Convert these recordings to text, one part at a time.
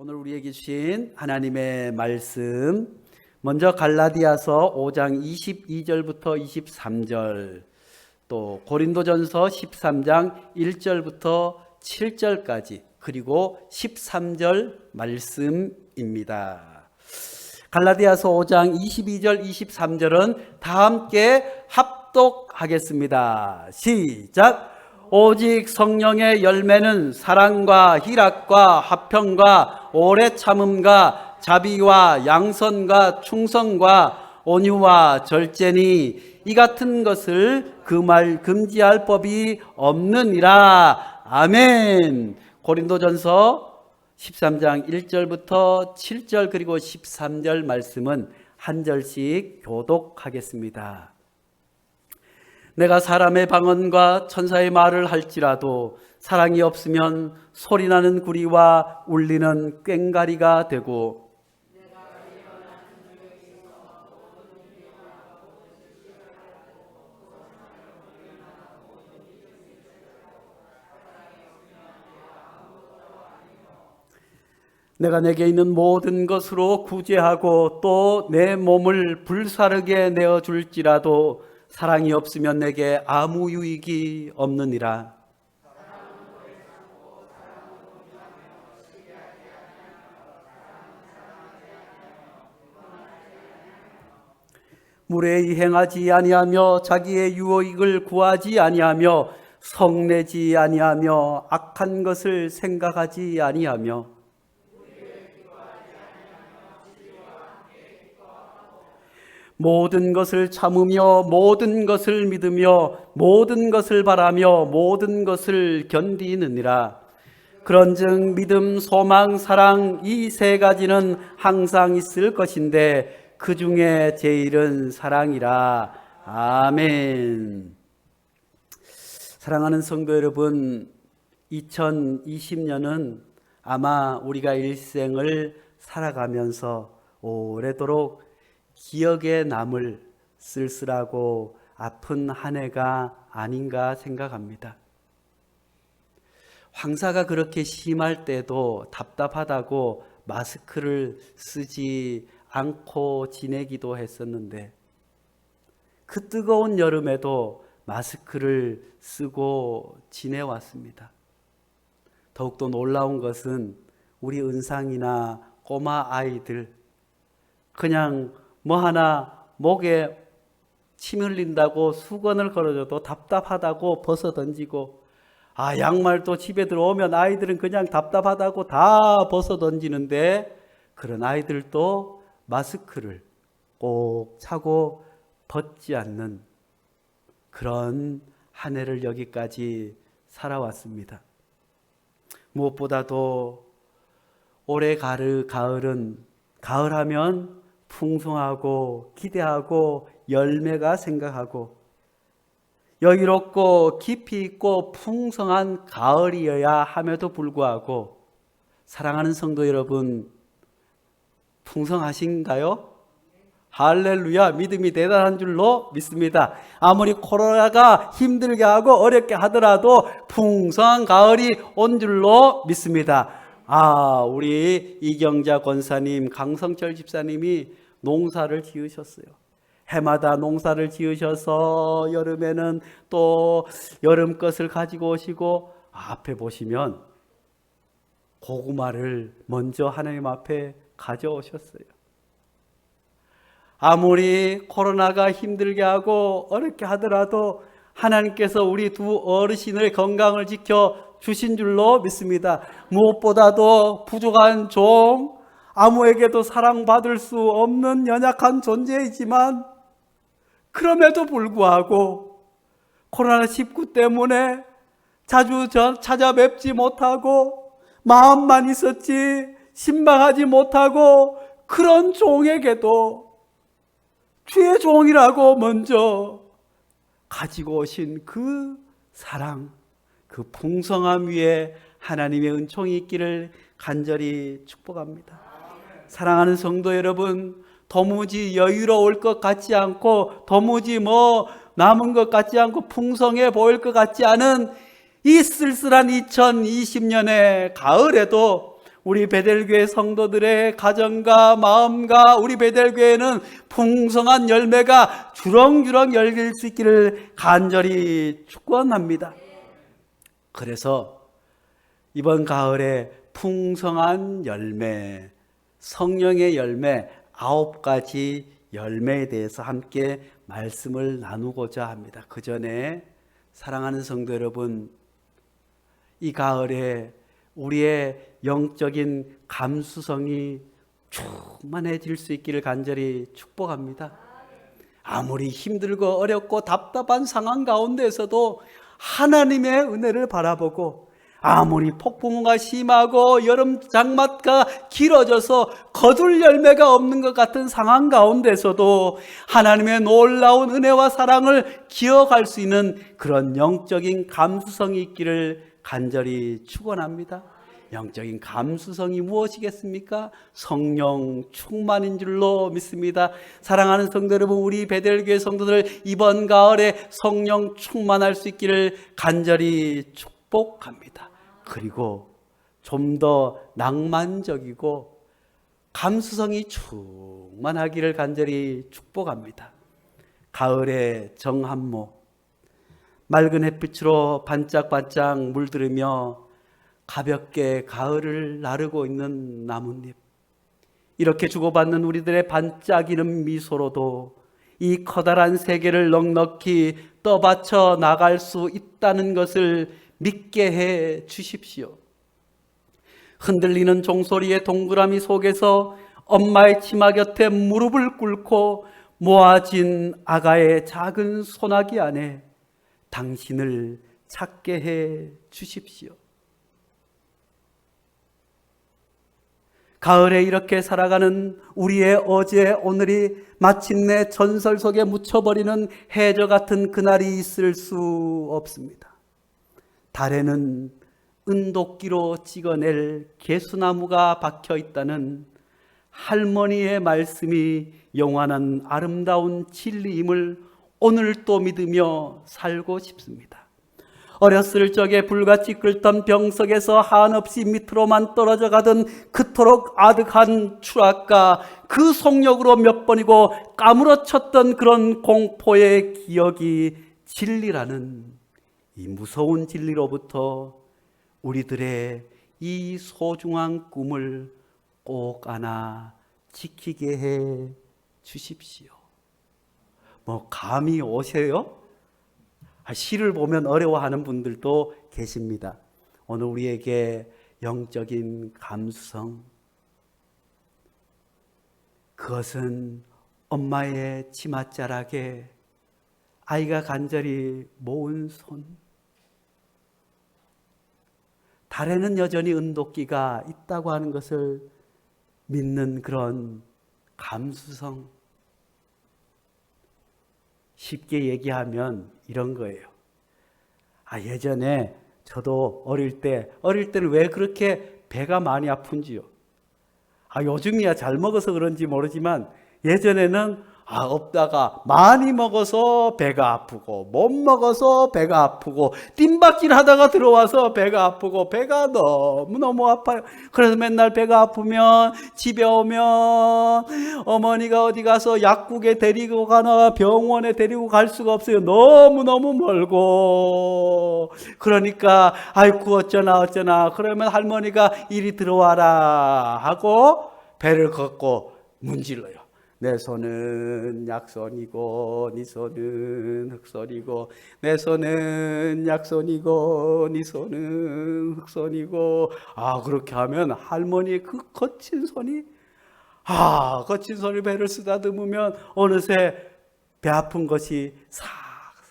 오늘 우리에게 주신 하나님의 말씀, 먼저 갈라디아서 5장 22절부터 23절, 또 고린도전서 13장 1절부터 7절까지, 그리고 13절 말씀입니다. 갈라디아서 5장 22절 23절은 다 함께 합독하겠습니다. 시작! 오직 성령의 열매는 사랑과 희락과 화평과 오래 참음과 자비와 양선과 충성과 온유와 절제니 이 같은 것을 금지할 법이 없느니라. 아멘. 고린도전서 13장 1절부터 7절 그리고 13절 말씀은 한 절씩 교독하겠습니다. 내가 사람의 방언과 천사의 말을 할지라도 사랑이 없으면 소리나는 구리와 울리는 꽹가리가 되고, 내가 내게 있는 모든 것으로 구제하고 또 내 몸을 불사르게 내어줄지라도 사랑이 없으면 내게 아무 유익이 없느니라. 물에 행하지 아니하며 자기의 유익을 구하지 아니하며 성내지 아니하며 악한 것을 생각하지 아니하며 모든 것을 참으며 모든 것을 믿으며 모든 것을 바라며 모든 것을 견디느니라. 그런즉 믿음, 소망, 사랑 이 세 가지는 항상 있을 것인데 그 중에 제일은 사랑이라. 아멘. 사랑하는 성도 여러분, 2020년은 아마 우리가 일생을 살아가면서 오래도록 기억에 남을 쓸쓸하고 아픈 한 해가 아닌가 생각합니다. 황사가 그렇게 심할 때도 답답하다고 마스크를 쓰지 않고 지내기도 했었는데, 그 뜨거운 여름에도 마스크를 쓰고 지내왔습니다. 더욱더 놀라운 것은 우리 은상이나 꼬마 아이들, 그냥 뭐 하나 목에 침 흘린다고 수건을 걸어줘도 답답하다고 벗어 던지고, 양말도 집에 들어오면 아이들은 그냥 답답하다고 다 벗어 던지는데, 그런 아이들도 마스크를 꼭 차고 벗지 않는 그런 한 해를 여기까지 살아왔습니다. 무엇보다도 올해 가을은 가을하면 풍성하고 기대하고 열매가 생각하고 여유롭고 깊이 있고 풍성한 가을이어야 함에도 불구하고, 사랑하는 성도 여러분, 풍성하신가요? 할렐루야. 믿음이 대단한 줄로 믿습니다. 아무리 코로나가 힘들게 하고 어렵게 하더라도 풍성한 가을이 온 줄로 믿습니다. 우리 이경자 권사님, 강성철 집사님이 농사를 지으셨어요. 해마다 농사를 지으셔서 여름에는 또 여름것을 가지고 오시고, 앞에 보시면 고구마를 먼저 하나님 앞에 가져오셨어요. 아무리 코로나가 힘들게 하고 어렵게 하더라도 하나님께서 우리 두 어르신의 건강을 지켜 주신 줄로 믿습니다. 무엇보다도 부족한 종, 아무에게도 사랑받을 수 없는 연약한 존재이지만, 그럼에도 불구하고 코로나19 때문에 자주 찾아뵙지 못하고 마음만 있었지 신방하지 못하고, 그런 종에게도 주의 종이라고 먼저 가지고 오신 그 사랑, 그 풍성함 위에 하나님의 은총이 있기를 간절히 축복합니다. 사랑하는 성도 여러분, 도무지 여유로울 것 같지 않고 도무지 남은 것 같지 않고 풍성해 보일 것 같지 않은 이 쓸쓸한 2020년의 가을에도 우리 베델교회 성도들의 가정과 마음과 우리 베델교회는 풍성한 열매가 주렁주렁 열릴 수 있기를 간절히 축원합니다. 그래서 이번 가을에 풍성한 열매, 성령의 열매 9가지 열매에 대해서 함께 말씀을 나누고자 합니다. 그 전에 사랑하는 성도 여러분, 이 가을에 우리의 영적인 감수성이 충만해질 수 있기를 간절히 축복합니다. 아무리 힘들고 어렵고 답답한 상황 가운데서도 하나님의 은혜를 바라보고, 아무리 폭풍우가 심하고 여름 장마가 길어져서 거둘 열매가 없는 것 같은 상황 가운데서도 하나님의 놀라운 은혜와 사랑을 기억할 수 있는 그런 영적인 감수성이 있기를 간절히 축원합니다. 영적인 감수성이 무엇이겠습니까? 성령 충만인 줄로 믿습니다. 사랑하는 성도 여러분, 우리 베델교회 성도들 이번 가을에 성령 충만할 수 있기를 간절히 축복합니다. 그리고 좀 더 낭만적이고 감수성이 충만하기를 간절히 축복합니다. 가을의 정한모, 맑은 햇빛으로 반짝반짝 물들으며 가볍게 가을을 나르고 있는 나뭇잎, 이렇게 주고받는 우리들의 반짝이는 미소로도 이 커다란 세계를 넉넉히 떠받쳐 나갈 수 있다는 것을 믿게 해 주십시오. 흔들리는 종소리의 동그라미 속에서 엄마의 치마 곁에 무릎을 꿇고 모아진 아가의 작은 소나기 안에 당신을 찾게 해 주십시오. 가을에 이렇게 살아가는 우리의 어제 오늘이 마침내 전설 속에 묻혀버리는 해저 같은 그날이 있을 수 없습니다. 달에는 은도끼로 찍어낼 개수나무가 박혀 있다는 할머니의 말씀이 영원한 아름다운 진리임을 오늘 또 믿으며 살고 싶습니다. 어렸을 적에 불같이 끓던 병석에서 한없이 밑으로만 떨어져 가던 그토록 아득한 추락과 그 속력으로 몇 번이고 까무러쳤던 그런 공포의 기억이 진리라는 이 무서운 진리로부터 우리들의 이 소중한 꿈을 꼭 안아 지키게 해 주십시오. 감이 오세요? 시를 보면 어려워하는 분들도 계십니다. 오늘 우리에게 영적인 감수성, 그것은 엄마의 치맛자락에 아이가 간절히 모은 손, 달에는 여전히 은도끼가 있다고 하는 것을 믿는 그런 감수성. 쉽게 얘기하면 이런 거예요. 예전에 저도 어릴 때는 왜 그렇게 배가 많이 아픈지요. 요즘이야 잘 먹어서 그런지 모르지만 예전에는 없다가 많이 먹어서 배가 아프고 못 먹어서 배가 아프고 뜀박질 하다가 들어와서 배가 아프고 배가 너무너무 아파요. 그래서 맨날 배가 아프면 집에 오면 어머니가 어디 가서 약국에 데리고 가나 병원에 데리고 갈 수가 없어요. 너무너무 멀고. 그러니까 아이고 어쩌나 그러면 할머니가 이리 들어와라 하고 배를 걷고 문질러요. 내 손은 약손이고 네 손은 흑손이고, 내 손은 약손이고 네 손은 흑손이고. 그렇게 하면 할머니의 그 거친 손이 배를 쓰다듬으면 어느새 배 아픈 것이 싹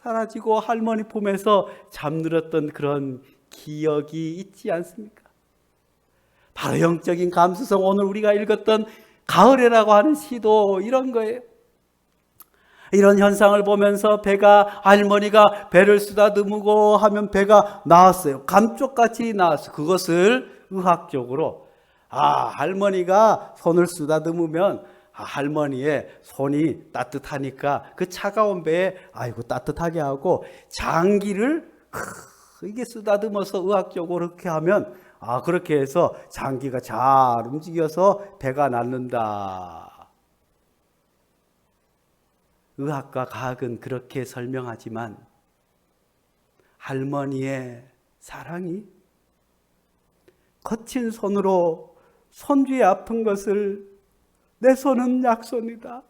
사라지고 할머니 품에서 잠들었던 그런 기억이 있지 않습니까? 바로 영적인 감수성. 오늘 우리가 읽었던 가을이라고 하는 시도 이런 거예요. 이런 현상을 보면서 할머니가 배를 쓰다듬고 하면 배가 나왔어요. 감쪽같이 나왔어요. 그것을 의학적으로 할머니가 손을 쓰다듬으면 할머니의 손이 따뜻하니까 그 차가운 배에 따뜻하게 하고 장기를 이게 쓰다듬어서 의학적으로 그렇게 하면 그렇게 해서 장기가 잘 움직여서 배가 낫는다. 의학과 과학은 그렇게 설명하지만 할머니의 사랑이 거친 손으로 손주의 아픈 것을 내 손은 약손이다.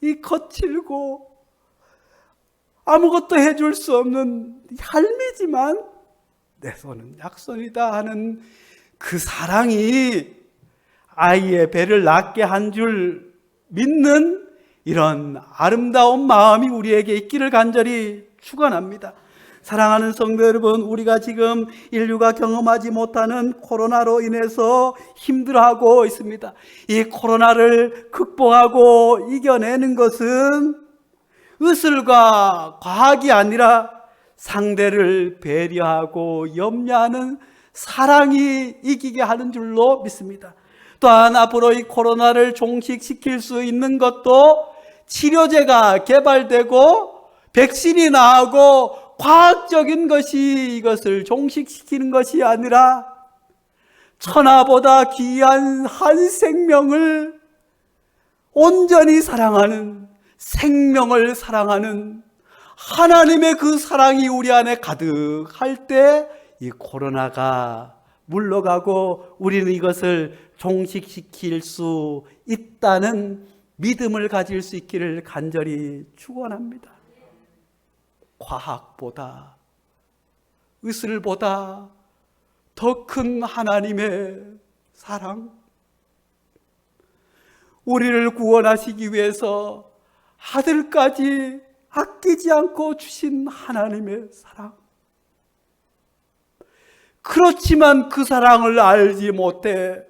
이 거칠고 아무것도 해줄 수 없는 할미지만 내 손은 약손이다 하는 그 사랑이 아이의 배를 낫게 한 줄 믿는 이런 아름다운 마음이 우리에게 있기를 간절히 축원합니다. 사랑하는 성도 여러분, 우리가 지금 인류가 경험하지 못하는 코로나로 인해서 힘들어하고 있습니다. 이 코로나를 극복하고 이겨내는 것은 의술과 과학이 아니라 상대를 배려하고 염려하는 사랑이 이기게 하는 줄로 믿습니다. 또한 앞으로 이 코로나를 종식시킬 수 있는 것도 치료제가 개발되고 백신이 나오고 과학적인 것이 이것을 종식시키는 것이 아니라 천하보다 귀한 한 생명을 온전히 사랑하는, 생명을 사랑하는 하나님의 그 사랑이 우리 안에 가득할 때 이 코로나가 물러가고 우리는 이것을 종식시킬 수 있다는 믿음을 가질 수 있기를 간절히 축원합니다. 과학보다, 의술보다 더 큰 하나님의 사랑, 우리를 구원하시기 위해서 아들까지 아끼지 않고 주신 하나님의 사랑. 그렇지만 그 사랑을 알지 못해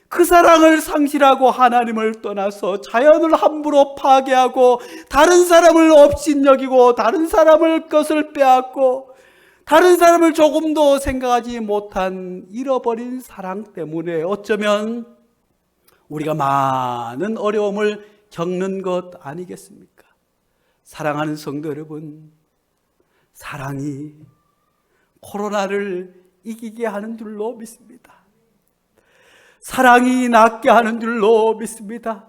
그 사랑을 상실하고 하나님을 떠나서 자연을 함부로 파괴하고 다른 사람을 업신여기고 다른 사람을 것을 빼앗고 다른 사람을 조금도 생각하지 못한 잃어버린 사랑 때문에 어쩌면 우리가 많은 어려움을 겪는 것 아니겠습니까? 사랑하는 성도 여러분, 사랑이 코로나를 이기게 하는 줄로 믿습니다. 사랑이 낫게 하는 줄로 믿습니다.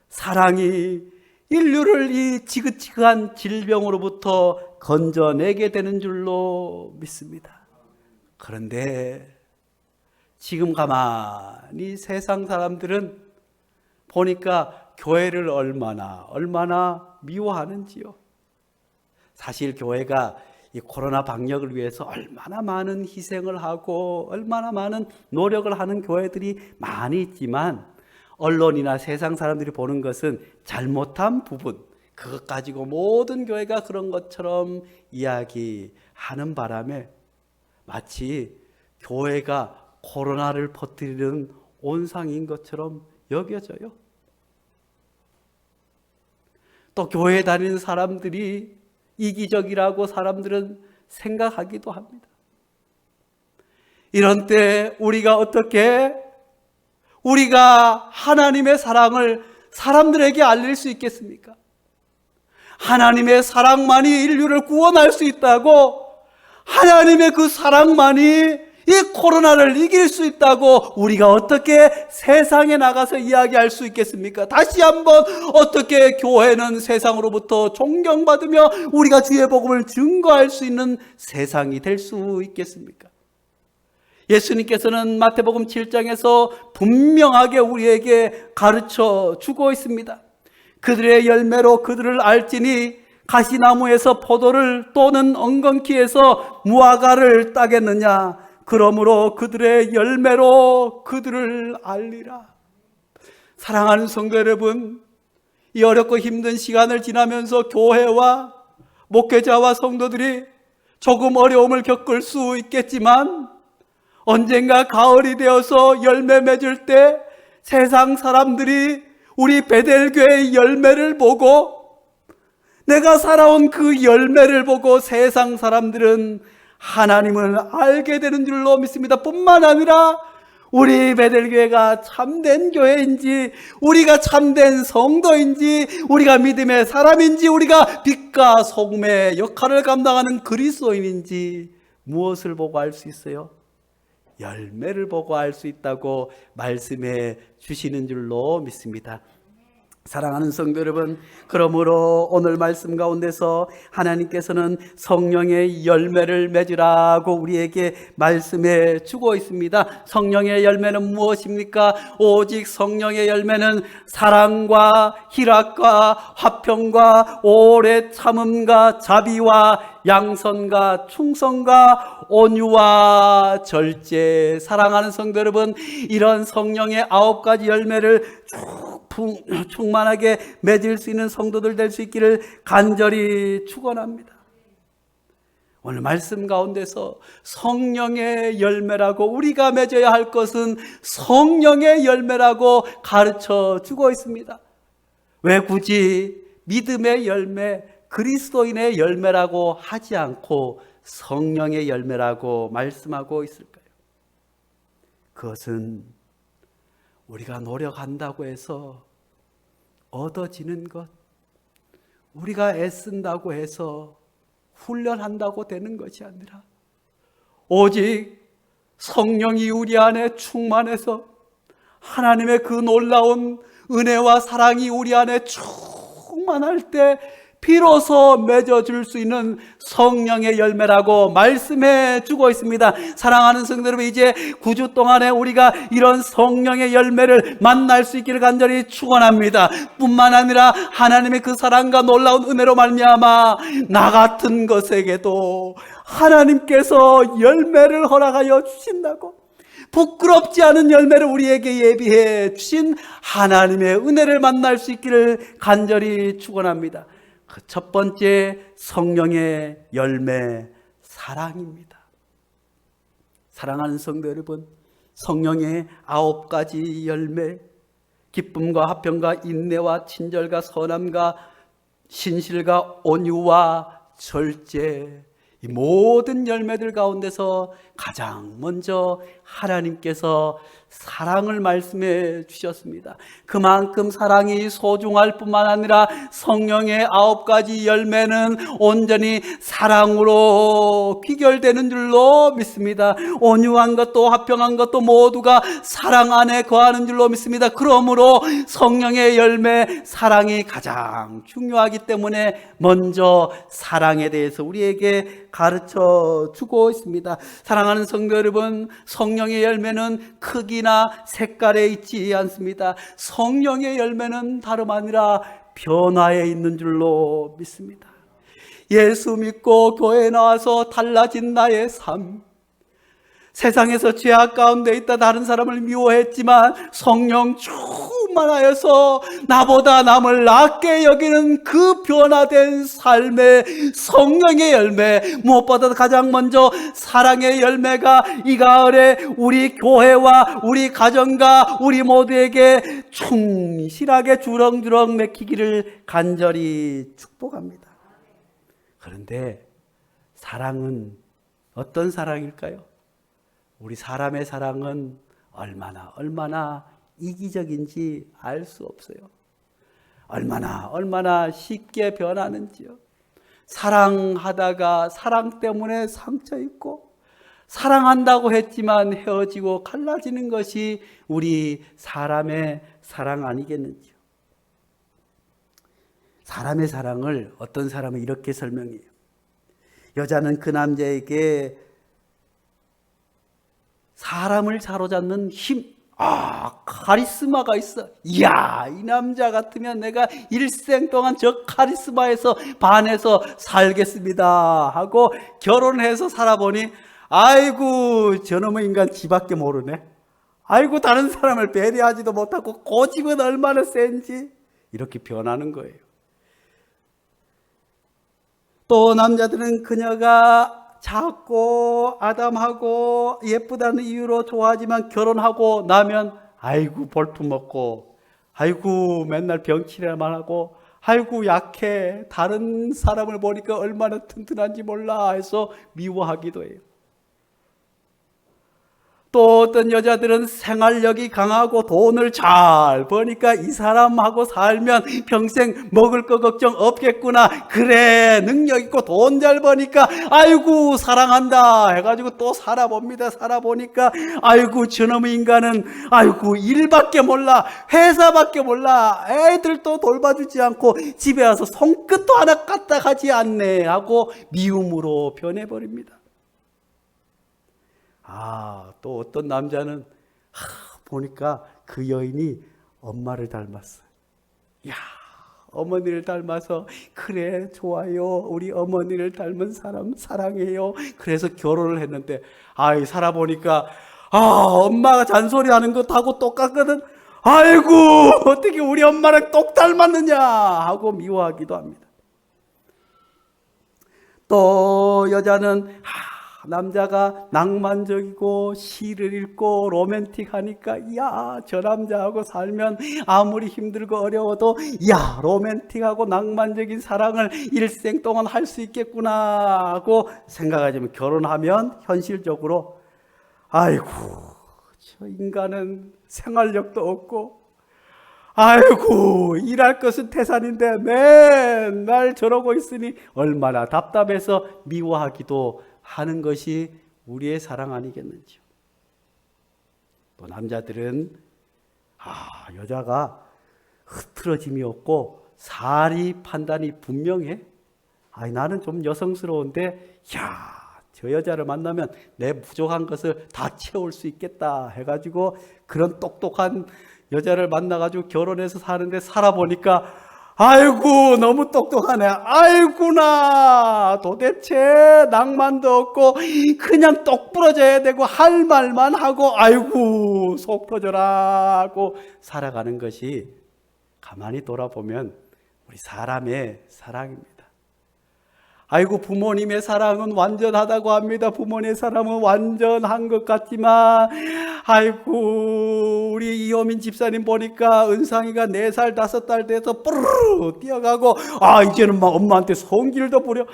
사랑이 인류를 이 지긋지긋한 질병으로부터 건져내게 되는 줄로 믿습니다. 그런데 지금 가만히 세상 사람들은 보니까 교회를 얼마나 미워하는지요. 사실 교회가 이 코로나 방역을 위해서 얼마나 많은 희생을 하고 얼마나 많은 노력을 하는 교회들이 많이 있지만 언론이나 세상 사람들이 보는 것은 잘못한 부분, 그것 가지고 모든 교회가 그런 것처럼 이야기하는 바람에 마치 교회가 코로나를 퍼뜨리는 온상인 것처럼 여겨져요. 또 교회 다니는 사람들이 이기적이라고 사람들은 생각하기도 합니다. 이런 때 우리가 하나님의 사랑을 사람들에게 알릴 수 있겠습니까? 하나님의 사랑만이 인류를 구원할 수 있다고, 하나님의 그 사랑만이 이 코로나를 이길 수 있다고 우리가 어떻게 세상에 나가서 이야기할 수 있겠습니까? 다시 한번 어떻게 교회는 세상으로부터 존경받으며 우리가 주의 복음을 증거할 수 있는 세상이 될 수 있겠습니까? 예수님께서는 마태복음 7장에서 분명하게 우리에게 가르쳐 주고 있습니다. 그들의 열매로 그들을 알지니 가시나무에서 포도를 또는 엉겅퀴에서 무화과를 따겠느냐. 그러므로 그들의 열매로 그들을 알리라. 사랑하는 성도 여러분, 이 어렵고 힘든 시간을 지나면서 교회와 목회자와 성도들이 조금 어려움을 겪을 수 있겠지만 언젠가 가을이 되어서 열매 맺을 때 세상 사람들이 우리 베델교회의 열매를 보고, 내가 살아온 그 열매를 보고 세상 사람들은 하나님을 알게 되는 줄로 믿습니다. 뿐만 아니라 우리 베델교회가 참된 교회인지, 우리가 참된 성도인지, 우리가 믿음의 사람인지, 우리가 빛과 소금의 역할을 감당하는 그리스도인인지 무엇을 보고 알 수 있어요? 열매를 보고 알 수 있다고 말씀해 주시는 줄로 믿습니다. 사랑하는 성도 여러분, 그러므로 오늘 말씀 가운데서 하나님께서는 성령의 열매를 맺으라고 우리에게 말씀해 주고 있습니다. 성령의 열매는 무엇입니까? 오직 성령의 열매는 사랑과 희락과 화평과 오래 참음과 자비와 양선과 충성과 온유와 절제. 사랑하는 성도 여러분, 이런 성령의 9가지 열매를 충만하게 맺을 수 있는 성도들 될 수 있기를 간절히 축원합니다. 오늘 말씀 가운데서 성령의 열매라고, 우리가 맺어야 할 것은 성령의 열매라고 가르쳐 주고 있습니다. 왜 굳이 믿음의 열매, 그리스도인의 열매라고 하지 않고 성령의 열매라고 말씀하고 있을까요? 그것은 우리가 노력한다고 해서 얻어지는 것, 우리가 애쓴다고 해서 훈련한다고 되는 것이 아니라 오직 성령이 우리 안에 충만해서 하나님의 그 놀라운 은혜와 사랑이 우리 안에 충만할 때 비로소 맺어줄 수 있는 성령의 열매라고 말씀해 주고 있습니다. 사랑하는 성도 여러분, 이제 9주 동안에 우리가 이런 성령의 열매를 만날 수 있기를 간절히 축원합니다. 뿐만 아니라 하나님의 그 사랑과 놀라운 은혜로 말미암아 나 같은 것에게도 하나님께서 열매를 허락하여 주신다고, 부끄럽지 않은 열매를 우리에게 예비해 주신 하나님의 은혜를 만날 수 있기를 간절히 축원합니다. 그 첫 번째 성령의 열매, 사랑입니다. 사랑하는 성도 여러분, 성령의 9가지 열매, 기쁨과 화평과 인내와 친절과 선함과 신실과 온유와 절제, 이 모든 열매들 가운데서 가장 먼저 하나님께서 사랑을 말씀해 주셨습니다. 그만큼 사랑이 소중할 뿐만 아니라 성령의 9가지 열매는 온전히 사랑으로 귀결되는 줄로 믿습니다. 온유한 것도 화평한 것도 모두가 사랑 안에 거하는 줄로 믿습니다. 그러므로 성령의 열매, 사랑이 가장 중요하기 때문에 먼저 사랑에 대해서 우리에게 가르쳐 주고 있습니다. 사랑하는 성도 여러분, 성령의 열매는 크기나 색깔에 있지 않습니다. 성령의 열매는 다름 아니라 변화에 있는 줄로 믿습니다. 예수 믿고 교회에 나와서 달라진 나의 삶, 세상에서 죄악 가운데 있다 다른 사람을 미워했지만 성령 충만하여서 나보다 남을 낮게 여기는 그 변화된 삶의 성령의 열매, 무엇보다 가장 먼저 사랑의 열매가 이 가을에 우리 교회와 우리 가정과 우리 모두에게 충실하게 주렁주렁 맺히기를 간절히 축복합니다. 그런데 사랑은 어떤 사랑일까요? 우리 사람의 사랑은 얼마나 이기적인지 알 수 없어요. 얼마나 쉽게 변하는지요. 사랑하다가 사랑 때문에 상처 입고, 사랑한다고 했지만 헤어지고 갈라지는 것이 우리 사람의 사랑 아니겠는지요. 사람의 사랑을 어떤 사람은 이렇게 설명해요. 여자는 그 남자에게 사람을 사로잡는 힘, 카리스마가 있어. 이야, 이 남자 같으면 내가 일생 동안 저 카리스마에서 반해서 살겠습니다 하고 결혼해서 살아보니, 아이고 저놈의 인간 지밖에 모르네. 아이고 다른 사람을 배려하지도 못하고 고집은 얼마나 센지, 이렇게 변하는 거예요. 또 남자들은 그녀가 작고 아담하고 예쁘다는 이유로 좋아하지만 결혼하고 나면 아이고 볼품없고, 아이고 맨날 병치레만 하고, 아이고 약해, 다른 사람을 보니까 얼마나 튼튼한지 몰라 해서 미워하기도 해요. 또 어떤 여자들은 생활력이 강하고 돈을 잘 버니까 이 사람하고 살면 평생 먹을 거 걱정 없겠구나. 그래, 능력 있고 돈 잘 버니까 아이고 사랑한다 해가지고 또 살아봅니다. 살아보니까 아이고 저놈의 인간은 아이고 일밖에 몰라, 회사밖에 몰라, 애들도 돌봐주지 않고 집에 와서 손끝도 하나 까딱하지 않네 하고 미움으로 변해버립니다. 또 어떤 남자는 보니까 그 여인이 엄마를 닮았어요. 야, 어머니를 닮아서 그래 좋아요. 우리 어머니를 닮은 사람 사랑해요. 그래서 결혼을 했는데 살아보니까 엄마가 잔소리하는 것하고 똑같거든. 아이고 어떻게 우리 엄마랑 똑 닮았느냐 하고 미워하기도 합니다. 또 여자는 남자가 낭만적이고 시를 읽고 로맨틱하니까 저 남자하고 살면 아무리 힘들고 어려워도 로맨틱하고 낭만적인 사랑을 일생 동안 할 수 있겠구나 하고 생각하지만 결혼하면 현실적으로 아이고 저 인간은 생활력도 없고 아이고 일할 것은 태산인데 맨날 저러고 있으니 얼마나 답답해서 미워하기도 하는 것이 우리의 사랑 아니겠는지요. 또 남자들은 여자가 흐트러짐이 없고 사리 판단이 분명해. 나는 좀 여성스러운데 저 여자를 만나면 내 부족한 것을 다 채울 수 있겠다 해가지고 그런 똑똑한 여자를 만나가지고 결혼해서 사는데 살아보니까 아이고 너무 똑똑하네. 아이구나 도대체 낭만도 없고 그냥 똑 부러져야 되고 할 말만 하고 아이고 속 터져라 하고 살아가는 것이 가만히 돌아보면 우리 사람의 사랑입니다. 아이고 부모님의 사랑은 완전하다고 합니다. 부모님의 사랑은 완전한 것 같지만 아이고 우리 이호민 집사님 보니까 은상이가 4살 5살 돼서 뿌르르 뛰어가고 이제는 막 엄마한테 손길도 부려.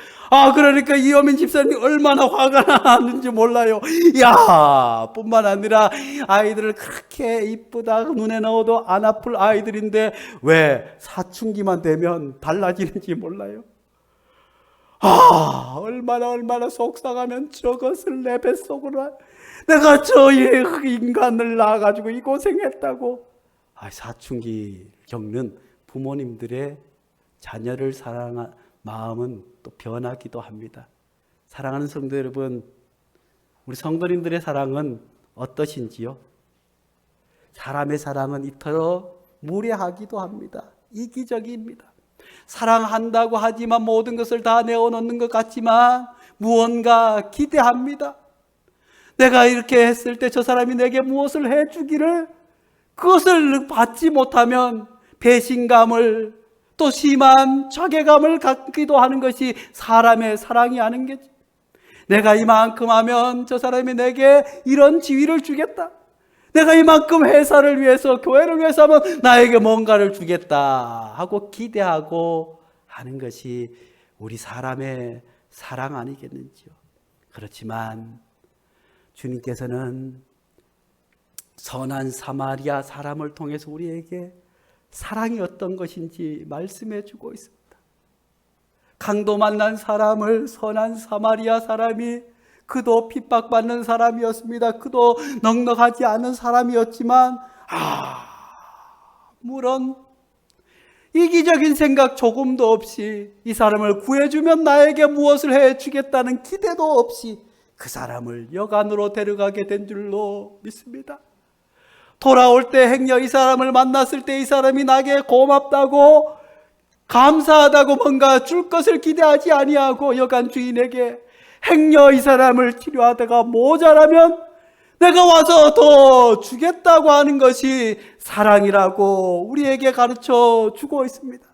그러니까 이호민 집사님이 얼마나 화가 나는지 몰라요. 뿐만 아니라 아이들을 그렇게 이쁘다 눈에 넣어도 안 아플 아이들인데 왜 사춘기만 되면 달라지는지 몰라요. 얼마나 속상하면 저것을 내 뱃속으로 내가 저 인간을 낳아가지고 이 고생했다고. 사춘기 겪는 부모님들의 자녀를 사랑한 마음은 또 변하기도 합니다. 사랑하는 성도 여러분, 우리 성도님들의 사랑은 어떠신지요? 사람의 사랑은 이토록 무례하기도 합니다. 이기적입니다. 사랑한다고 하지만 모든 것을 다 내어놓는 것 같지만 무언가 기대합니다. 내가 이렇게 했을 때 저 사람이 내게 무엇을 해주기를 그것을 받지 못하면 배신감을 또 심한 자괴감을 갖기도 하는 것이 사람의 사랑이 아닌 게지. 내가 이만큼 하면 저 사람이 내게 이런 지위를 주겠다. 내가 이만큼 회사를 위해서 교회를 위해서 하면 나에게 뭔가를 주겠다 하고 기대하고 하는 것이 우리 사람의 사랑 아니겠는지요. 그렇지만 주님께서는 선한 사마리아 사람을 통해서 우리에게 사랑이 어떤 것인지 말씀해 주고 있습니다. 강도 만난 사람을 선한 사마리아 사람이 그도 핍박받는 사람이었습니다. 그도 넉넉하지 않은 사람이었지만 물론 이기적인 생각 조금도 없이 이 사람을 구해주면 나에게 무엇을 해주겠다는 기대도 없이 그 사람을 여관으로 데려가게 된 줄로 믿습니다. 돌아올 때 행여 이 사람을 만났을 때 이 사람이 나에게 고맙다고 감사하다고 뭔가 줄 것을 기대하지 아니하고 여관 주인에게 행여 이 사람을 치료하다가 모자라면 내가 와서 더 주겠다고 하는 것이 사랑이라고 우리에게 가르쳐 주고 있습니다.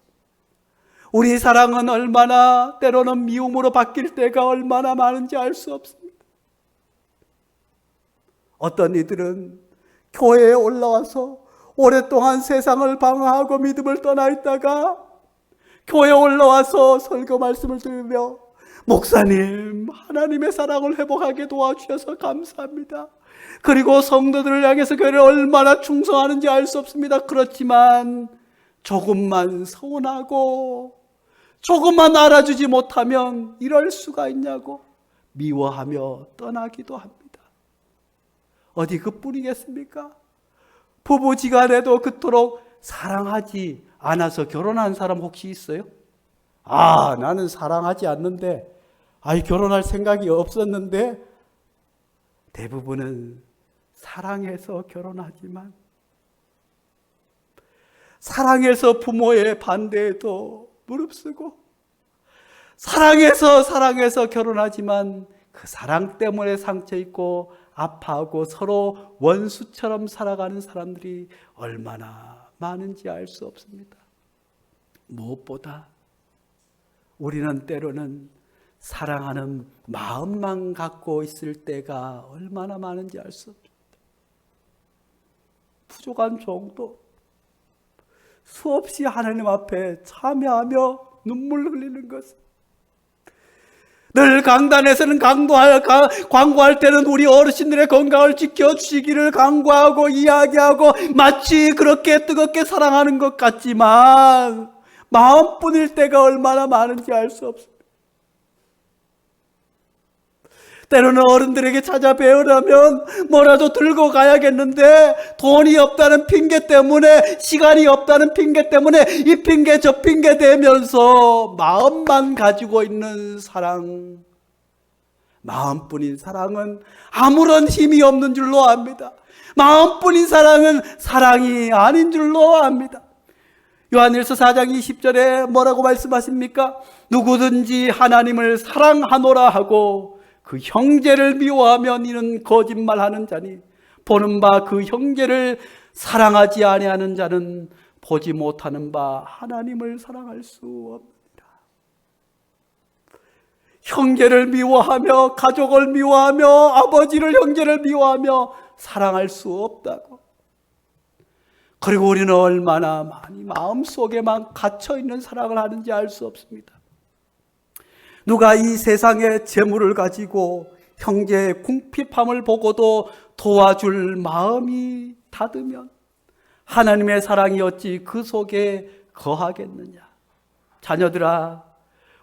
우리 사랑은 얼마나 때로는 미움으로 바뀔 때가 얼마나 많은지 알 수 없습니다. 어떤 이들은 교회에 올라와서 오랫동안 세상을 방황하고 믿음을 떠나 있다가 교회에 올라와서 설교 말씀을 들으며 목사님, 하나님의 사랑을 회복하게 도와주셔서 감사합니다. 그리고 성도들을 향해서 교회를 얼마나 충성하는지 알 수 없습니다. 그렇지만 조금만 서운하고 조금만 알아주지 못하면 이럴 수가 있냐고 미워하며 떠나기도 합니다. 어디 그뿐이겠습니까? 부부지간에도 그토록 사랑하지 않아서 결혼한 사람 혹시 있어요? 나는 사랑하지 않는데, 결혼할 생각이 없었는데, 대부분은 사랑해서 결혼하지만, 사랑해서 부모의 반대에도 무릅쓰고, 사랑해서 결혼하지만 그 사랑 때문에 상처 입고 아파하고 서로 원수처럼 살아가는 사람들이 얼마나 많은지 알 수 없습니다. 무엇보다 우리는 때로는 사랑하는 마음만 갖고 있을 때가 얼마나 많은지 알 수 없습니다. 부족한 정도, 수없이 하나님 앞에 참여하며 눈물 흘리는 것은, 늘 강단에서는 광고할 때는 우리 어르신들의 건강을 지켜주시기를 강구하고 이야기하고 마치 그렇게 뜨겁게 사랑하는 것 같지만 마음뿐일 때가 얼마나 많은지 알 수 없습니다. 때로는 어른들에게 찾아뵈으려면 뭐라도 들고 가야겠는데 돈이 없다는 핑계 때문에, 시간이 없다는 핑계 때문에 이 핑계 저 핑계 대면서 마음만 가지고 있는 사랑, 마음뿐인 사랑은 아무런 힘이 없는 줄로 압니다. 마음뿐인 사랑은 사랑이 아닌 줄로 압니다. 요한일서 4장 20절에 뭐라고 말씀하십니까? 누구든지 하나님을 사랑하노라 하고 그 형제를 미워하면 이는 거짓말하는 자니 보는 바 그 형제를 사랑하지 아니하는 자는 보지 못하는 바 하나님을 사랑할 수 없느니라. 형제를 미워하며 가족을 미워하며 아버지를 형제를 미워하며 사랑할 수 없다고. 그리고 우리는 얼마나 많이 마음속에만 갇혀있는 사랑을 하는지 알 수 없습니다. 누가 이 세상의 재물을 가지고 형제의 궁핍함을 보고도 도와줄 마음이 닫으면 하나님의 사랑이 어찌 그 속에 거하겠느냐. 자녀들아,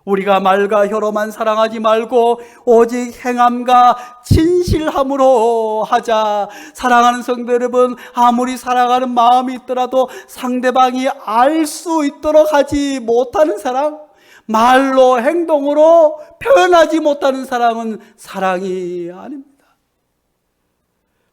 우리가 말과 혀로만 사랑하지 말고 오직 행함과 진실함으로 하자. 사랑하는 성도 여러분, 아무리 사랑하는 마음이 있더라도 상대방이 알 수 있도록 하지 못하는 사랑, 말로 행동으로 표현하지 못하는 사랑은 사랑이 아닙니다.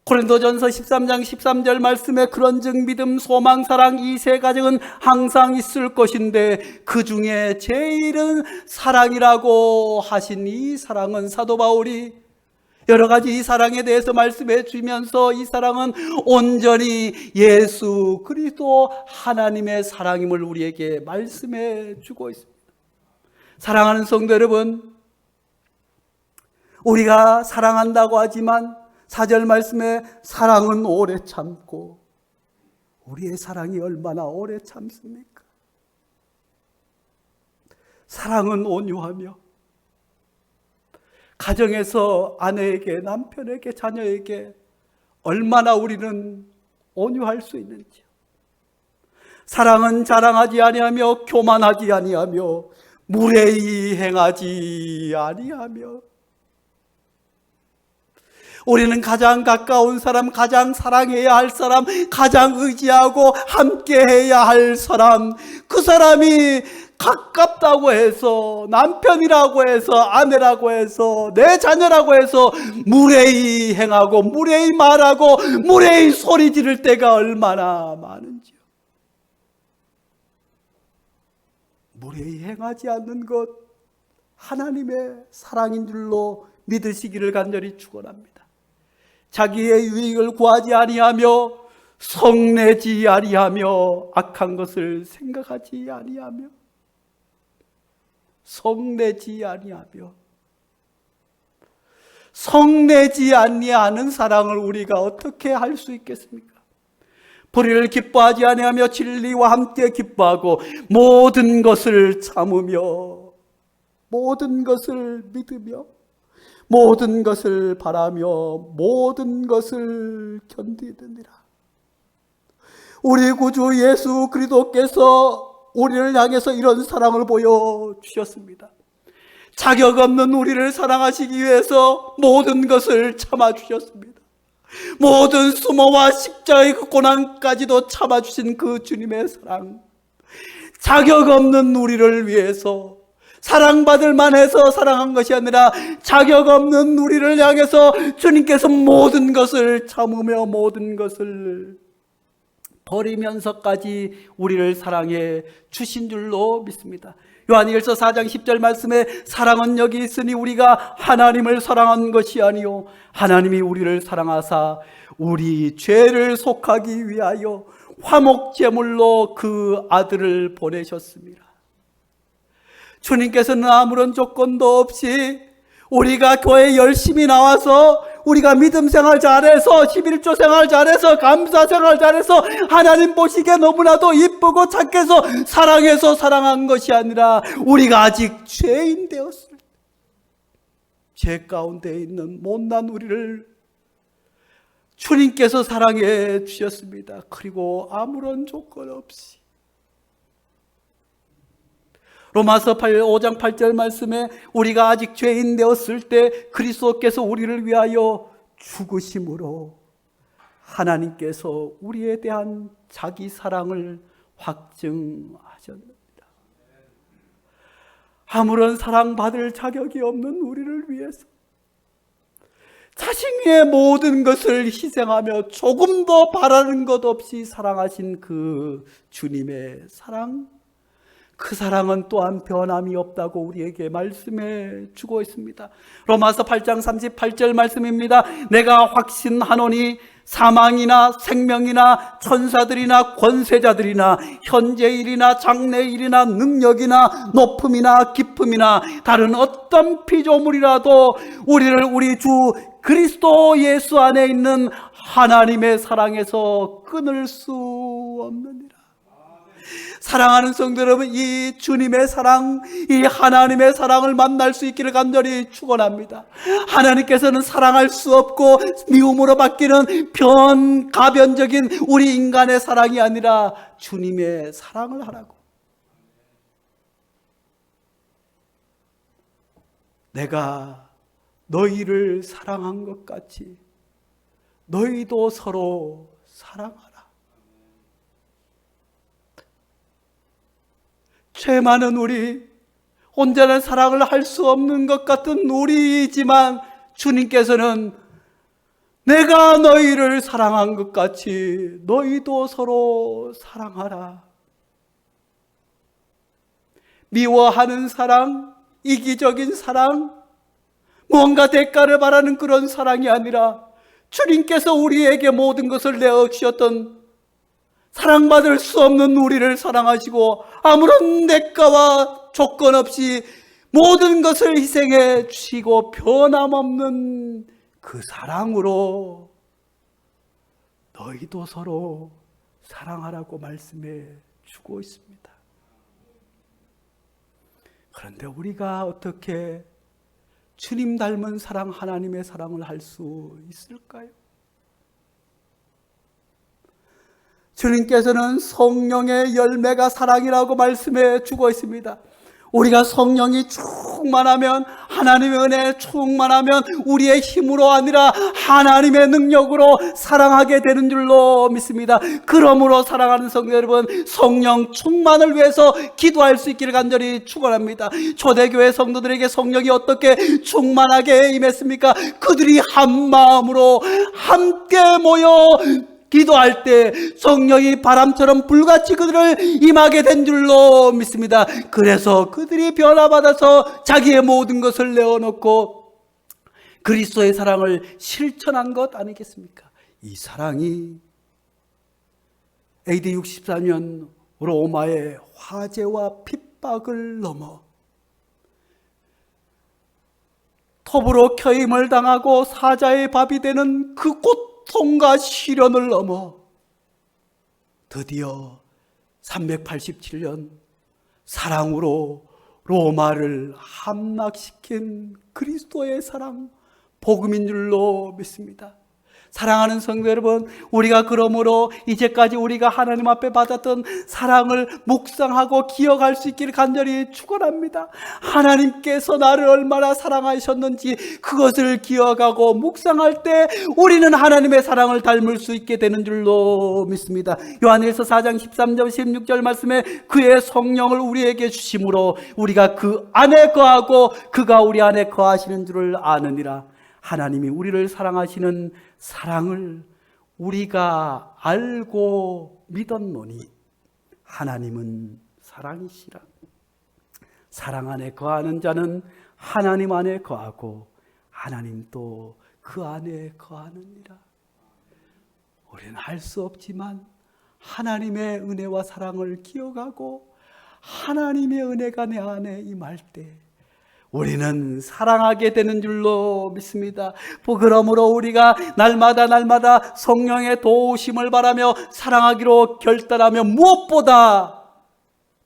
고린도전서 13장 13절 말씀에 그런즉 믿음, 소망, 사랑 이 세 가지는 항상 있을 것인데 그 중에 제일은 사랑이라고 하신 이 사랑은, 사도 바울이 여러 가지 이 사랑에 대해서 말씀해 주면서 이 사랑은 온전히 예수 그리스도 하나님의 사랑임을 우리에게 말씀해 주고 있습니다. 사랑하는 성도 여러분, 우리가 사랑한다고 하지만 4절 말씀에 사랑은 오래 참고, 우리의 사랑이 얼마나 오래 참습니까? 사랑은 온유하며, 가정에서 아내에게, 남편에게, 자녀에게 얼마나 우리는 온유할 수 있는지요. 사랑은 자랑하지 아니하며 교만하지 아니하며 무례히 행하지 아니하며. 우리는 가장 가까운 사람, 가장 사랑해야 할 사람, 가장 의지하고 함께해야 할 사람, 그 사람이 가깝다고 해서, 남편이라고 해서, 아내라고 해서, 내 자녀라고 해서 무례히 행하고 무례히 말하고 무례히 소리 지를 때가 얼마나 많은지요. 무례히 행하지 않는 것, 하나님의 사랑인 줄로 믿으시기를 간절히 축원합니다. 자기의 유익을 구하지 아니하며, 성내지 아니하며, 악한 것을 생각하지 아니하며, 성내지 아니하며. 성내지 아니하는 사랑을 우리가 어떻게 할 수 있겠습니까? 불의를 기뻐하지 아니하며 진리와 함께 기뻐하고 모든 것을 참으며. 모든 것을 믿으며 모든 것을 바라며 모든 것을 견디느니라. 우리 구주 예수 그리스도께서 우리를 향해서 이런 사랑을 보여주셨습니다. 자격 없는 우리를 사랑하시기 위해서 모든 것을 참아주셨습니다. 모든 수모와 십자가의 그 고난까지도 참아주신 그 주님의 사랑, 자격 없는 우리를 위해서 사랑받을 만해서 사랑한 것이 아니라 자격 없는 우리를 향해서 주님께서 모든 것을 참으며 모든 것을 버리면서까지 우리를 사랑해 주신 줄로 믿습니다. 요한일서 4장 10절 말씀에 사랑은 여기 있으니 우리가 하나님을 사랑한 것이 아니요 하나님이 우리를 사랑하사 우리 죄를 속하기 위하여 화목제물로 그 아들을 보내셨습니다. 주님께서는 아무런 조건도 없이 우리가 교회에 열심히 나와서 우리가 믿음 생활 잘해서 11조 생활 잘해서 감사 생활 잘해서 하나님 보시기에 너무나도 이쁘고 착해서 사랑해서 사랑한 것이 아니라 우리가 아직 죄인 되었을 때 죄 가운데 있는 못난 우리를 주님께서 사랑해 주셨습니다. 그리고 아무런 조건 없이 로마서 5장 8절 말씀에 우리가 아직 죄인 되었을 때 그리스도께서 우리를 위하여 죽으심으로 하나님께서 우리에 대한 자기 사랑을 확증하셨습니다. 아무런 사랑받을 자격이 없는 우리를 위해서 자신 위에 모든 것을 희생하며 조금도 바라는 것 없이 사랑하신 그 주님의 사랑, 그 사랑은 또한 변함이 없다고 우리에게 말씀해 주고 있습니다. 로마서 8장 38절 말씀입니다. 내가 확신하노니 사망이나 생명이나 천사들이나 권세자들이나 현재일이나 장래일이나 능력이나 높음이나 깊음이나 다른 어떤 피조물이라도 우리를 우리 주 그리스도 예수 안에 있는 하나님의 사랑에서 끊을 수 없느니라. 사랑하는 성도 여러분, 이 주님의 사랑, 이 하나님의 사랑을 만날 수 있기를 간절히 축원합니다. 하나님께서는 사랑할 수 없고 미움으로 바뀌는 가변적인 우리 인간의 사랑이 아니라 주님의 사랑을 하라고. 내가 너희를 사랑한 것 같이 너희도 서로 사랑하라. 죄 많은 우리, 온전한 사랑을 할 수 없는 것 같은 우리이지만 주님께서는 내가 너희를 사랑한 것 같이 너희도 서로 사랑하라. 미워하는 사랑, 이기적인 사랑, 뭔가 대가를 바라는 그런 사랑이 아니라 주님께서 우리에게 모든 것을 내어주셨던 사랑받을 수 없는 우리를 사랑하시고 아무런 대가와 조건 없이 모든 것을 희생해 주시고 변함없는 그 사랑으로 너희도 서로 사랑하라고 말씀해 주고 있습니다. 그런데 우리가 어떻게 주님 닮은 사랑, 하나님의 사랑을 할 수 있을까요? 주님께서는 성령의 열매가 사랑이라고 말씀해 주고 있습니다. 우리가 성령이 충만하면, 하나님의 은혜에 충만하면 우리의 힘으로 아니라 하나님의 능력으로 사랑하게 되는 줄로 믿습니다. 그러므로 사랑하는 성도 여러분, 성령 충만을 위해서 기도할 수 있기를 간절히 축원합니다. 초대교회 성도들에게 성령이 어떻게 충만하게 임했습니까? 그들이 한 마음으로 함께 모여 기도할 때 성령이 바람처럼 불같이 그들을 임하게 된 줄로 믿습니다. 그래서 그들이 변화받아서 자기의 모든 것을 내어놓고 그리스도의 사랑을 실천한 것 아니겠습니까? 이 사랑이 AD 64년 로마의 화재와 핍박을 넘어 톱으로 켜임을 당하고 사자의 밥이 되는 그 고통과 시련을 넘어 드디어 387년 사랑으로 로마를 함락시킨 그리스도의 사랑, 복음인 줄로 믿습니다. 사랑하는 성도 여러분, 우리가 그러므로 이제까지 우리가 하나님 앞에 받았던 사랑을 묵상하고 기억할 수 있기를 간절히 축원합니다. 하나님께서 나를 얼마나 사랑하셨는지 그것을 기억하고 묵상할 때 우리는 하나님의 사랑을 닮을 수 있게 되는 줄로 믿습니다. 요한일서 4장 13절 16절 말씀에 그의 성령을 우리에게 주심으로 우리가 그 안에 거하고 그가 우리 안에 거하시는 줄을 아느니라. 하나님이 우리를 사랑하시는 사랑을 우리가 알고 믿었노니 하나님은 사랑이시라. 사랑 안에 거하는 자는 하나님 안에 거하고 하나님도 그 안에 거하느니라. 우리는 알 수 없지만 하나님의 은혜와 사랑을 기억하고 하나님의 은혜가 내 안에 임할 때 우리는 사랑하게 되는 줄로 믿습니다. 그러므로 우리가 날마다 성령의 도우심을 바라며 사랑하기로 결단하며 무엇보다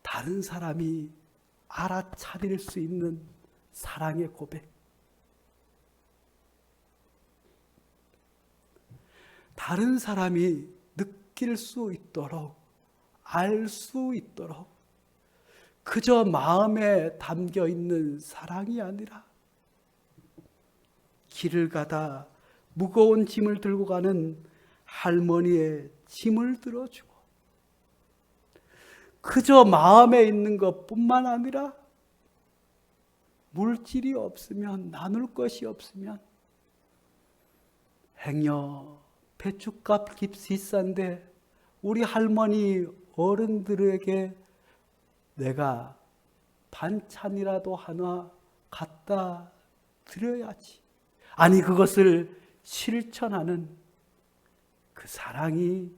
다른 사람이 알아차릴 수 있는 사랑의 고백, 다른 사람이 느낄 수 있도록, 알 수 있도록 그저 마음에 담겨 있는 사랑이 아니라 길을 가다 무거운 짐을 들고 가는 할머니의 짐을 들어주고, 그저 마음에 있는 것뿐만 아니라 물질이 없으면, 나눌 것이 없으면 행여 배춧값 비싼데 우리 할머니 어른들에게 내가 반찬이라도 하나 갖다 드려야지. 아니, 그것을 실천하는 그 사랑이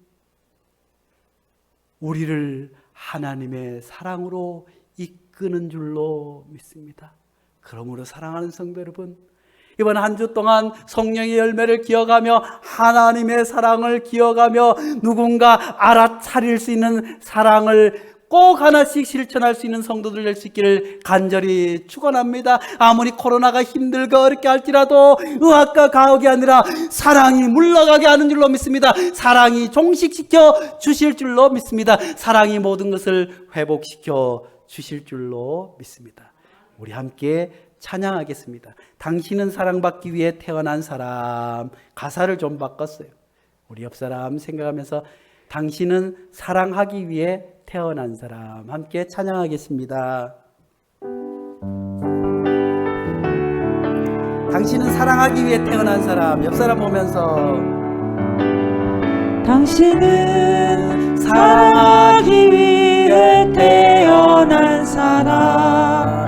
우리를 하나님의 사랑으로 이끄는 줄로 믿습니다. 그러므로 사랑하는 성도 여러분, 이번 한 주 동안 성령의 열매를 기억하며 하나님의 사랑을 기억하며 누군가 알아차릴 수 있는 사랑을 꼭 하나씩 실천할 수 있는 성도들 될 수 있기를 간절히 축원합니다. 아무리 코로나가 힘들고 어렵게 할지라도 의학과 가혹이 아니라 사랑이 물러가게 하는 줄로 믿습니다. 사랑이 종식시켜 주실 줄로 믿습니다. 사랑이 모든 것을 회복시켜 주실 줄로 믿습니다. 우리 함께 찬양하겠습니다. 당신은 사랑받기 위해 태어난 사람. 가사를 좀 바꿨어요. 우리 옆 사람 생각하면서 당신은 사랑하기 위해 태어난 사람, 함께 찬양하겠습니다. 당신은 사랑하기 위해 태어난 사람. 옆 사람 보면서 당신은 사랑하기 위해 태어난 사람.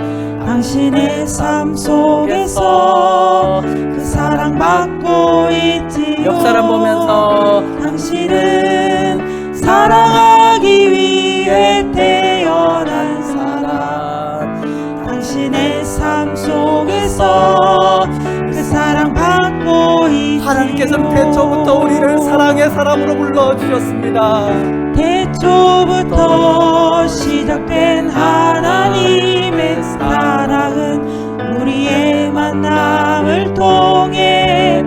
당신의 삶 속에서 그 사랑받고 있지요. 옆 사람 보면서 당신은 사랑하기 위해 태어난 사람. 당신의 삶 속에서 그 사랑받고 있지요. 하나님께서 태초부터 우리를 사랑의 사람으로 불러주셨습니다. 태초부터 시작된 하나님의 사랑은 우리의 만남을 통해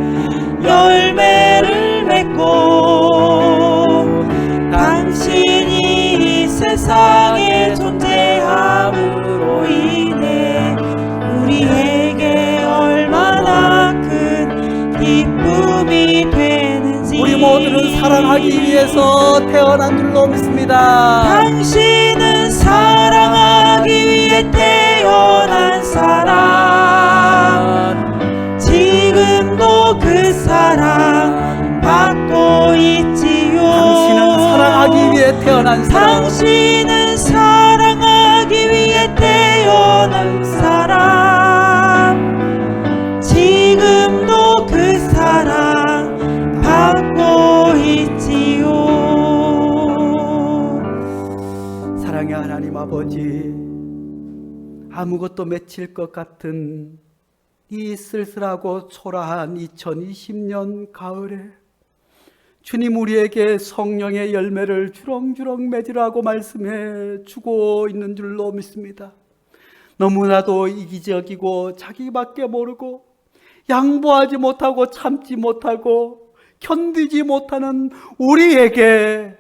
열매를 맺고 당신이 이 세상에 존재함으로 인해 우리에게 얼마나 큰 기쁨이 되는지 우리 모두는 사랑하기 위해서 태어난 줄로 믿습니다. 당신은 사랑하기 위해 태어난 사람. 지금도 그 사랑 받고 있지요. 당신은 사랑하기 위해 태어난 사람. 당신은 사랑하기 위해 태어난 사람. 지금도 그 사랑 받고 있지요. 사랑의 하나님 아버지, 아무것도 맺힐 것 같은 이 쓸쓸하고 초라한 2020년 가을에 주님 우리에게 성령의 열매를 주렁주렁 맺으라고 말씀해 주고 있는 줄로 믿습니다. 너무나도 이기적이고 자기밖에 모르고 양보하지 못하고 참지 못하고 견디지 못하는 우리에게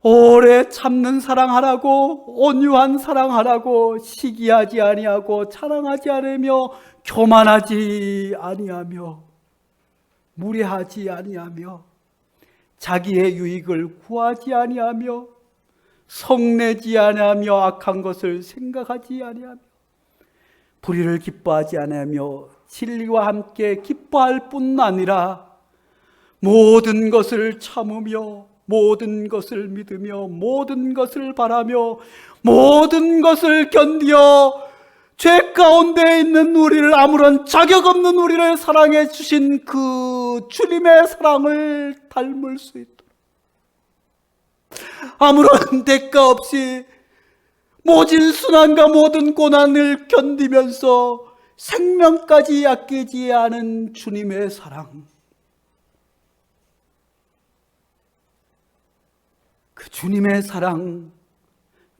오래 참는 사랑하라고, 온유한 사랑하라고, 시기하지 아니하고 자랑하지 않으며 교만하지 아니하며 무례하지 아니하며 자기의 유익을 구하지 아니하며 성내지 아니하며 악한 것을 생각하지 아니하며 불의를 기뻐하지 아니하며 진리와 함께 기뻐할 뿐 아니라 모든 것을 참으며 모든 것을 믿으며 모든 것을 바라며 모든 것을 견디어 죄 가운데 있는 우리를, 아무런 자격 없는 우리를 사랑해 주신 그 주님의 사랑을 닮을 수 있도록 아무런 대가 없이 모진 순환과 모든 고난을 견디면서 생명까지 아끼지 않은 주님의 사랑, 그 주님의 사랑,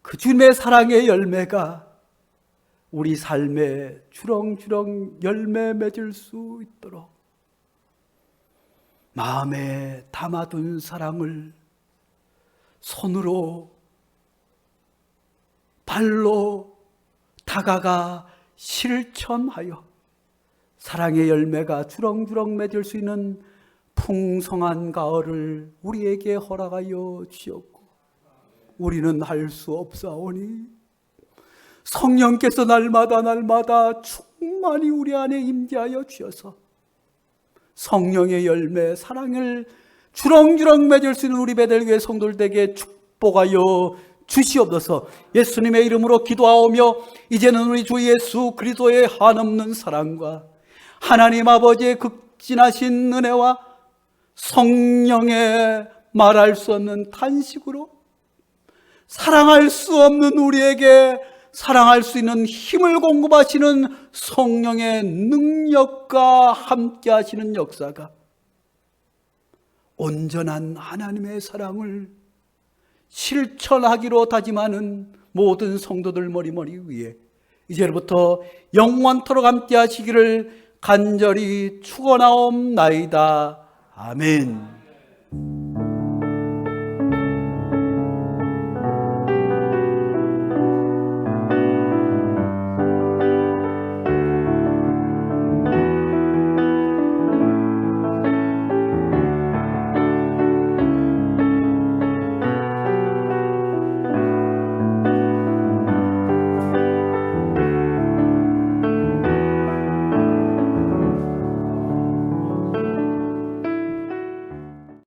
그 주님의 사랑의 열매가 우리 삶에 주렁주렁 열매 맺을 수 있도록 마음에 담아둔 사랑을 손으로 발로 다가가 실천하여 사랑의 열매가 주렁주렁 맺을 수 있는 풍성한 가을을 우리에게 허락하여 주셨고, 우리는 할 수 없사오니 성령께서 날마다 충만히 우리 안에 임재하여 주셔서 성령의 열매, 사랑을 주렁주렁 맺을 수 있는 우리 베들교회 성도들에게 축복하여 주시옵소서. 예수님의 이름으로 기도하오며 이제는 우리 주 예수 그리스도의 한없는 사랑과 하나님 아버지의 극진하신 은혜와 성령의 말할 수 없는 탄식으로 사랑할 수 없는 우리에게 사랑할 수 있는 힘을 공급하시는 성령의 능력과 함께 하시는 역사가 온전한 하나님의 사랑을 실천하기로 다짐하는 모든 성도들 머리머리 위에 이제부터 영원토록 함께 하시기를 간절히 축원하옵나이다. 아멘.